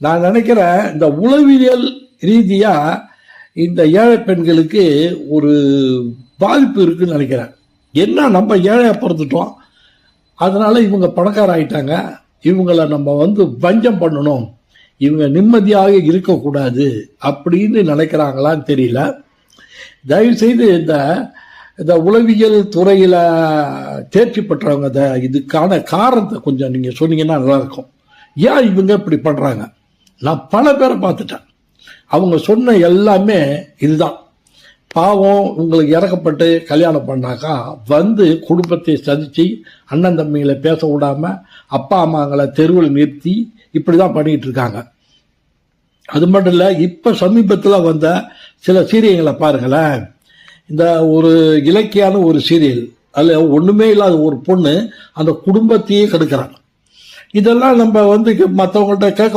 நான் நினைக்கிறேன் இந்த உளவியல் ரீதியாக இந்த ஏழை பெண்களுக்கு ஒரு பாதிப்பு இருக்குன்னு நினைக்கிறேன். என்ன, நம்ம ஏழையாக பிறந்துட்டோம், அதனால இவங்க பணக்கார ஆயிட்டாங்க, இவங்களை நம்ம வஞ்சம் பண்ணணும், இவங்க நிம்மதியாக இருக்கக்கூடாது அப்படின்னு நினைக்கிறாங்களான்னு தெரியல. தயவுசெய்து இந்த உளவியல் துறையில் தேர்ச்சி பெற்றவங்க இதுக்கான காரணத்தை கொஞ்சம் நீங்கள் சொன்னீங்கன்னா நல்லாயிருக்கும். ஏன் இவங்க இப்படி பண்ணுறாங்க? நான் பல பேரை பார்த்துட்டேன், அவங்க சொன்ன எல்லாமே இதுதான். பாவம், உங்களுக்கு இறக்கப்பட்டு கல்யாணம் பண்ணாக்கா குடும்பத்தை சதிச்சு அண்ணன் தம்பிகளை பேச விடாம அப்பா அம்மாங்களை தெருவில் நிறுத்தி இப்படி தான் பண்ணிட்டு இருக்காங்க. அது மட்டும் இல்லை, இப்போ சமீபத்தில் வந்த சில சீரியல்களை பாருங்களேன். இந்த ஒரு இலக்கியான ஒரு சீரியல், அதில் ஒன்றுமே இல்லாத ஒரு பொண்ணு அந்த குடும்பத்தையே கெடுக்கிறாங்க. இதெல்லாம் நம்ம மற்றவங்கள்ட்ட கேட்க